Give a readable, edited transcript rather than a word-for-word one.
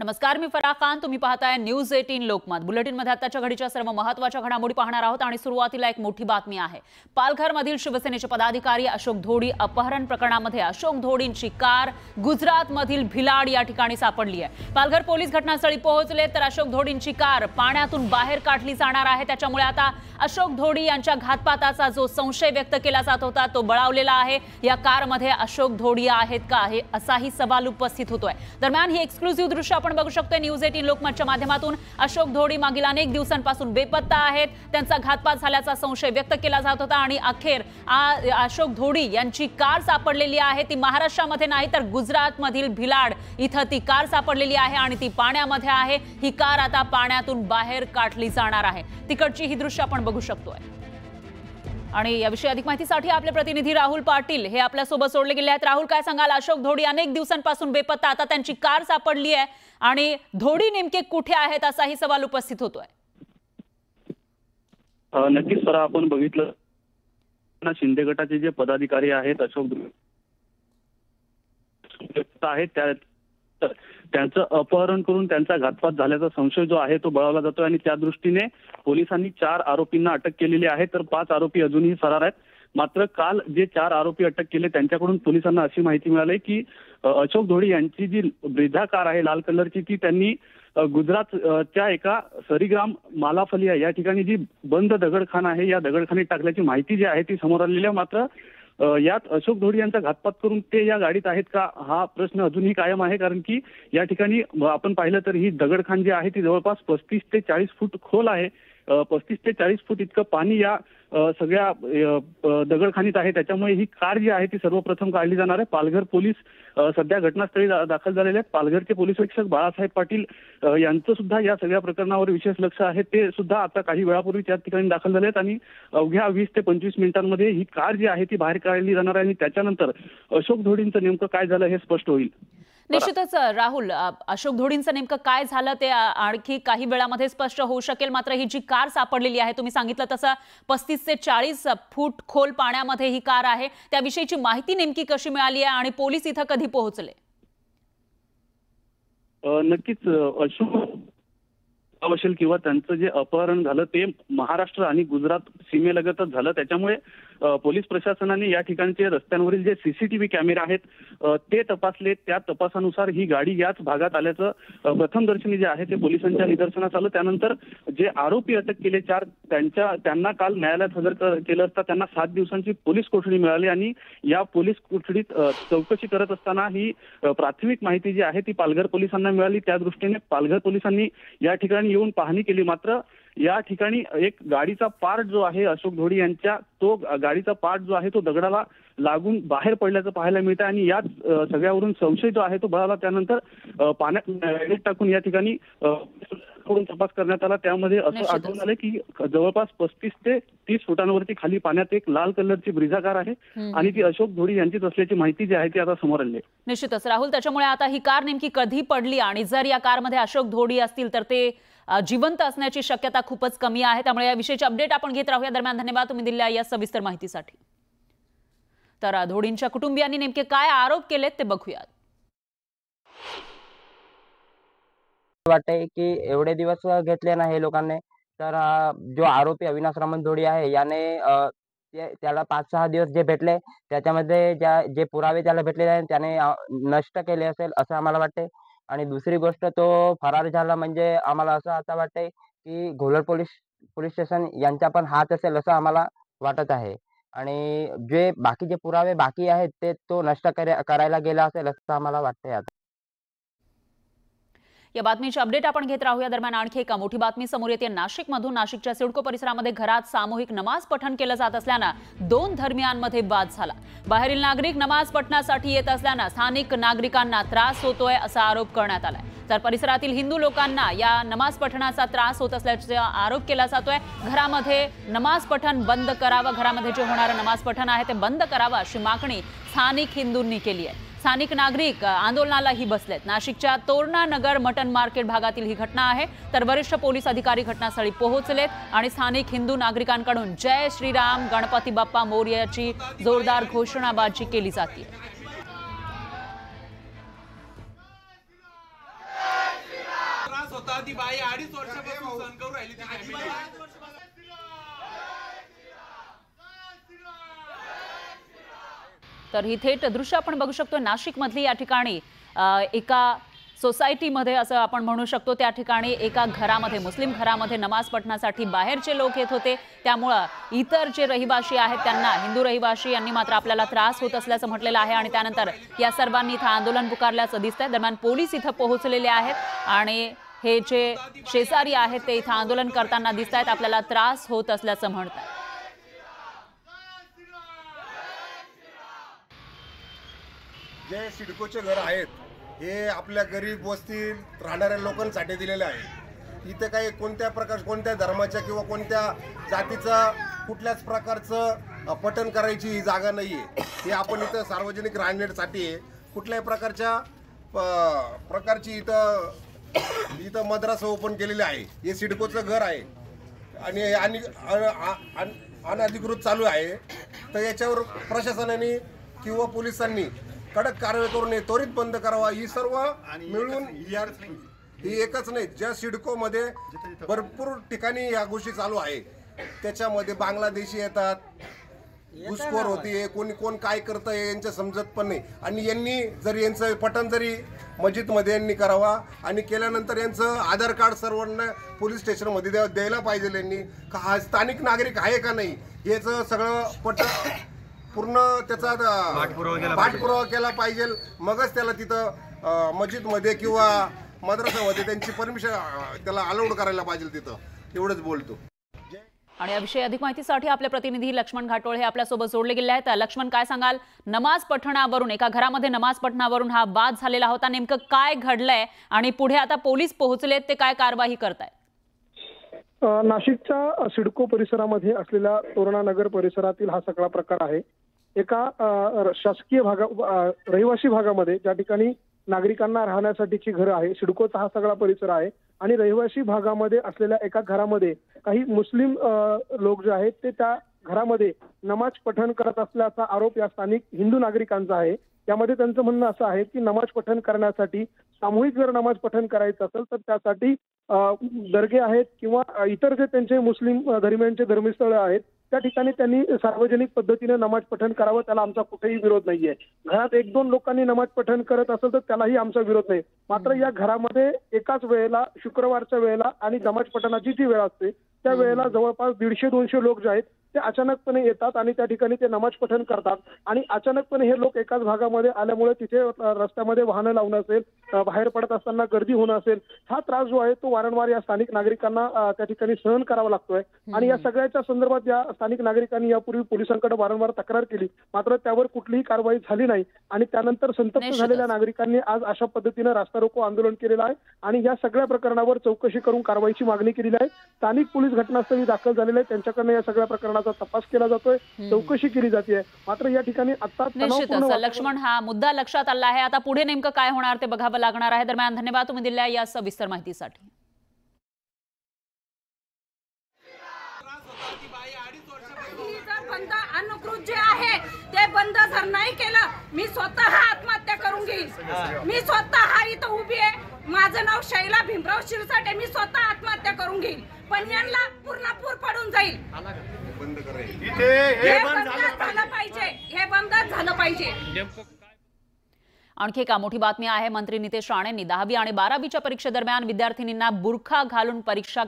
नमस्कार, मी फराह खान. तुम्ही पाहताय न्यूज 18 लोकमत. बुलेटिनमध्ये आताच्या घडीच्या सर्व महत्त्वाच्या घडामोडी पाहणार आहोत आणि सुरुवातीला एक मोठी बातमी आहे. पालघरमधील शिवसेनेचे पदाधिकारी अशोक धोडी अपहरण प्रकरणामध्ये अशोक धोडींची कार गुजरातमधील भिलाड या ठिकाणी सापडली आहे. पालघर पोलीस घटनास्थळी पोहोचले तर अशोक धोडींची कार पाण्यातून बाहेर काढली जाणार आहे. त्याच्यामुळे आता अशोक धोडी यांच्या घातपाताचा जो संशय व्यक्त केला जात होता तो बळावलेला आहे. या कारमध्ये अशोक धोडी आहेत का हे असाही सवाल उपस्थित होतोय. दरम्यान ही एक्सक्लुझिव्ह दृश्य आपण बघू शकतो न्यूज 18 लोकमतच्या माध्यमातून. अशोक धोडी मागील अनेक दिवसांपासून बेपत्ता आहेत. त्यांचा घातपात झाल्याचा संशय व्यक्त केला जात होता आणि अखेर अशोक धोडी यांची कार सापडलेली आहे. ती महाराष्ट्रामध्ये नाही तर गुजरातमधील भिलाड इथं ती कार सापडलेली आहे आणि ती पाण्यामध्ये आहे. ही कार आता पाण्यातून बाहेर काढली जाणार आहे. तिकडची ही दृश्य आपण बघू शकतोय. आणि याविषयी अधिक माहितीसाठी आपले प्रतिनिधी राहुल पाटील हे आपल्या सोबत जोडले गेले आहेत. राहुल, काय सांगाल? अशोक धोडी अनेक दिवसांपासून बेपत्ता, आता त्यांची कार सापडली आहे आणि धोडी नेमके कुठे आहेत असाही सवाल उपस्थित होतोय. नक्कीच सर, आपण बघितलं शिंदे गटाचे जे पदाधिकारी आहेत अशोक आहेत त्यांचं अपहरण करून त्यांचा घातपात झाल्याचा संशय जो आहे तो बळावला जातोय आणि त्या दृष्टीने पोलिसांनी 4 आरोपींना अटक केलेली आहे तर 5 आरोपी अजूनही फरार आहेत. मात्र काल जे 4 आरोपी अटक केले त्यांच्याकडून पोलिसांना अशी माहिती मिळाली की अशोक धोडी यांची जी ब्रिझा कार आहे लाल कलरची ती त्यांनी गुजरातच्या एका सरीग्राम मालाफलिया या ठिकाणी जी बंद दगडखाना आहे या दगडखान्यात टाकल्याची माहिती जी आहे ती समोर आलेली आहे. मात्र यात अशोक धोडी यांचा घातपात करून ते या गाडीत आहेत का हा प्रश्न अजूनही कायम आहे. कारण की या ठिकाणी आपण पाहिलं तर ही दगडखान जी आहे ती जवळपास 35 ते 40 फूट खोल आहे. 35 ते 40 फूट इतकं पाणी या सगळ्या दगडखानीत आहे. त्याच्यामुळे ही कार जी आहे ती सर्वप्रथम काढली जाणार आहे. पालघर पोलीस सध्या घटनास्थळी दाखल झालेले आहेत. पालघरचे पोलीस अधीक्षक बाळासाहेब पाटील यांचं सुद्धा या सगळ्या प्रकरणावर विशेष लक्ष आहे. ते सुद्धा आता काही वेळापूर्वी त्या ठिकाणी दाखल झाले आहेत आणि अवघ्या 20 ते 25 मिनिटांमध्ये ही कार जी आहे ती बाहेर काढली जाणार आहे आणि त्याच्यानंतर अशोक धोडींचं नेमकं काय झालं हे स्पष्ट होईल. निश्चितच राहुल, अशोक धोडींचं नेमकं काय झालं ते आणखी काही वेळामध्ये स्पष्ट होऊ शकेल. मात्र ही जी कार सापडलेली आहे तुम्ही सांगितलं तसं 35 ते 40 फूट खोल पाण्यामध्ये ही कार आहे. त्याविषयीची माहिती नेमकी कशी मिळाली आहे आणि पोलीस इथं कधी पोहोचले? नक्कीच असेल किंवा त्यांचं जे अपहरण झालं ते महाराष्ट्र आणि गुजरात सीमेलगतच झालं. त्याच्यामुळे पोलीस प्रशासनाने या ठिकाणचे रस्त्यांवरील जे सीसीटीव्ही कॅमेरे आहेत ते तपासले. त्या तपासानुसार ही गाडी याच भागात आल्याचं प्रथमदर्शनी जे आहे ते पोलिसांच्या निदर्शनास आलं. त्यानंतर जे आरोपी अटक केले 4 त्यांना काल न्यायालयात हजर केलं असता त्यांना 7 दिवसांची पोलीस कोठडी मिळाली आणि या पोलीस कोठडीत चौकशी करत असताना ही प्राथमिक माहिती जी आहे ती पालघर पोलिसांना मिळाली. त्या दृष्टीने पालघर पोलिसांनी या ठिकाणी येऊन पाहणी केली. मात्र या ठिकाणी एक गाडीचा पार्ट जो आहे अशोक धोडी यांच्या तो गाडीचा पार्ट जो आहे तो दगडाला लागून बाहेर पडल्याचं पाहायला मिळतं आणि याच सगळ्यावरून संशय जो आहे तो बळावला. त्यानंतर पाण्यात टाकून या ठिकाणी तपास करण्यात आला. त्यामध्ये असं आढळून आलं की जवळपास 35 ते 30 फुटांवरती खाली पाण्यात एक लाल कलरची ब्रिझा कार आहे आणि ती अशोक धोडी यांचीच असल्याची माहिती जी आहे ती आता समोर आली आहे. निश्चितच राहुल, त्याच्यामुळे आता ही कार नेमकी कधी पडली आणि जर या कारमध्ये अशोक धोडी असतील तर ते जिवंत असण्याची शक्यता खूपच कमी आहे. त्यामुळे या विषयीची अपडेट आपण घेत राहूया. दरम्यान धन्यवाद तुम्ही दिलेल्या या सविस्तर माहितीसाठी. तर धोडींच्या कुटुंबियांनी नेमके काय आरोप केलेत ते बघूयात. वाटते की एवढे दिवस घेतले ना हे लोकांनी तर जो आरोपी अविनाश रामन धोडी आहे याने त्याला 5-6 दिवस जे भेटले त्याच्यामध्ये जे पुरावे त्याला भेटलेले आहेत त्याने नष्ट केले असेल असं आम्हाला वाटते. आणि दुसरी गोष्ट तो फरार झाला म्हणजे आम्हाला असं आता वाटतंय की घोलर पोलीस स्टेशन यांचा पण हात असेल असं आम्हाला वाटत आहे. आणि जे बाकीचे पुरावे बाकी आहेत ते तो नष्ट करायला गेला असेल असं आम्हाला वाटतंय. आता या बातमीची अपडेट आपण घेत राहूया. दरम्यान आणखी एका मोठी बातमी समोर येते. नाशिकमधून नाशिकच्या सिडको परिसरामध्ये घरात सामूहिक नमाज पठण केलं जात असल्यानं 2 धर्मियांमध्ये वाद झाला. बाहेरील नागरिक नमाज पठणासाठी येत असल्यानं स्थानिक नागरिकांना त्रास होतोय असा आरोप करण्यात आलाय. तर परिसरातील हिंदू लोकांना या नमाज पठणाचा त्रास होत असल्याचा आरोप केला जातोय. घरामध्ये नमाज पठण बंद करावं, घरामध्ये जे होणारं नमाज पठण आहे ते बंद करावं अशी मागणी स्थानिक हिंदूंनी केली आहे. स्थानिक नागरिक आंदोलनालाही बसलेत. नाशिकच्या तोरणा नगर मटन मार्केट भागातील ही घटना आहे. तर वरिष्ठ पोलीस अधिकारी घटनास्थळी पोहोचलेत आणि स्थानिक हिंदू नागरिकांकडून जय श्रीराम, गणपती बाप्पा मोरयाची जोरदार घोषणाबाजी केली जाते. होता ती बाई 2.5 वर्षापासून सहन करून राहिली ती फॅमिली। तर ही थेट दृश्य आपण बघू शकतो नाशिक मधली या ठिकाणी एका सोसायटीमध्ये असं आपण म्हणू शकतो त्या ठिकाणी एका घरामध्ये मुस्लिम घरामध्ये नमाज पठणासाठी बाहेरचे लोक येत होते त्यामुळे इतर जे रहिवासी आहेत त्यांना हिंदू रहिवासी यांनी मात्र आपल्याला त्रास होत असल्याचं म्हटलेलं आहे आणि त्यानंतर या सर्वांनी इथं आंदोलन पुकारल्याचं दिसतंय। दरम्यान पोलीस इथं पोहोचलेले आहेत आणि हे जे शेजारी आहेत ते इथं आंदोलन करताना दिसतायत आपल्याला त्रास होत असल्याचं म्हणतात। जे सिडकोचे घर आहेत हे आपल्या गरीब वस्तीत राहणाऱ्या लोकांसाठी दिलेले आहे। इथे काही कोणत्या प्रकार कोणत्या धर्माच्या किंवा कोणत्या जातीचं कुठल्याच प्रकारचं पठण करायची ही जागा नाही आहे। हे आपण इथं सार्वजनिक राहण्यासाठी आहे। कुठल्याही प्रकारची इथं मद्रासा ओपन केलेली आहे। हे सिडकोचं घर आहे आणि अनधिकृत चालू आहे। तर याच्यावर प्रशासनाने किंवा पोलिसांनी कडक कारवाई करून त्वरित बंद करावा। ही सर्व मिळून ही एकच नाही, ज्या सिडकोमध्ये भरपूर ठिकाणी या गोष्टी चालू आहे त्याच्यामध्ये बांगलादेशी येतात, घुसखोर होती, कोण काय करतंय यांचं समजत पण नाही। आणि यांनी जर यांचं पठण जरी मस्जिदमध्ये यांनी करावा आणि केल्यानंतर यांचं आधार कार्ड सर्वांना पोलीस स्टेशनमध्ये द्यायला पाहिजे। यांनी हा स्थानिक नागरिक आहे का नाही याचं सगळं पूर्ण त्याचा पाठपुरावा केला पाहिजे, मगच त्याला तिथं मस्जिदमध्ये किंवा मद्रासामध्ये त्यांची परमिशन त्याला अलाउड करायला पाहिजे तिथं। एवढंच बोलतो। आणि याविषयी अधिक माहितीसाठी आपले प्रतिनिधी लक्ष्मण घाटोळ हे आपल्यासोबत जोडले गेले आहेत। लक्ष्मण, काय सांगाल, नमाज पठणावरून एका घरामध्ये नमाज पठणावरून हा वाद झालेला होता, नेमकं काय घडलंय आणि पुढे आता पोलीस पोहोचलेत, ते काय कारवाई करतायत? नाशिकच्या सिडको परिसरामध्ये असलेल्या तोरणा नगर परिसरातील हा सगळा प्रकार आहे। एका शासकीय रहिवासी भागामध्ये ज्या ठिकाणी नागरिकांना राहण्यासाठीची घरं आहे, सिडकोचा हा सगळा परिसर आहे आणि रहिवासी भागामध्ये असलेल्या एका घरामध्ये काही मुस्लिम लोक जे आहेत ते त्या घरामध्ये नमाज पठण करत असल्याचा आरोप या स्थानिक हिंदू नागरिकांचा आहे। त्यामध्ये त्यांचं म्हणणं असं आहे की नमाज पठण करण्यासाठी सामूहिक जर नमाज पठण करायचं असेल तर त्यासाठी दर्गे आहेत किंवा इतर जे त्यांचे मुस्लिम धर्मियांचे धर्मस्थळ आहेत त्या ठिकाणी त्यांनी सार्वजनिक पद्धतीने नमाज पठण करावं, त्याला आमचा कुठेही विरोध नाहीये। घरात 1-2 लोकांनी नमाज पठण करत असेल तर त्यालाही आमचा विरोध नाही। मात्र या घरामध्ये एकाच वेळेला शुक्रवारच्या वेळेला आणि नमाज पठणाची जी वेळ असते त्या वेळेला जवळपास 150-200 लोक जे आहेत ते अचानकपणे येतात आणि त्या ठिकाणी ते नमाज पठण करतात आणि अचानकपणे हे लोक एकाच भागामध्ये आल्यामुळे तिथे रस्त्यामध्ये वाहनं लावणं असेल, बाहेर पडत असताना गर्दी होणं असेल, हा त्रास जो आहे तो वारंवार या स्थानिक नागरिकांना त्या ठिकाणी सहन करावा लागतोय। आणि या सगळ्याच्या संदर्भात या स्थानिक नागरिकांनी यापूर्वी पोलिसांकडे वारंवार तक्रार केली, मात्र त्यावर कुठलीही कारवाई झाली नाही आणि त्यानंतर संतप्त झालेल्या नागरिकांनी आज अशा पद्धतीने रास्ता रोको आंदोलन केलेलं आहे आणि या सगळ्या प्रकरणावर चौकशी करून कारवाईची मागणी केलेली आहे। स्थानिक पोलीस घटनास्थळी दाखल झालेले आहेत, त्यांच्याकडनं या सगळ्या प्रकरणाचा तपास केला जातोय, चौकशी केली जाते। मात्र या ठिकाणी आता लक्ष्मण, हा मुद्दा लक्षात आला आहे, आता पुढे नेमकं काय होणार ते बघावं लागणार आहे। दरम्यान धन्यवाद तुम्ही दिलेल्या या सविस्तर माहितीसाठी। बंद अनुकृत जे आहे ते बंद जर नाही केलं मी स्वतः आत्महत्या करून घेईल। मी स्वतः इथं उभी आहे, माझं नाव शैला भीमराव शिरसाटे, मी स्वतः आत्महत्या करून घेईल पण यांना पूर्णपूर पडून जाईल। हे बंद झालं पाहिजे, हे बंद झालं पाहिजे। आणखी एक मोठी बातमी आहे। मंत्री नितेश राणेंनी 10वी आणि 12वीच्या परीक्षेदरम्यान विद्यार्थिनींना बुरखा घालून परीक्षा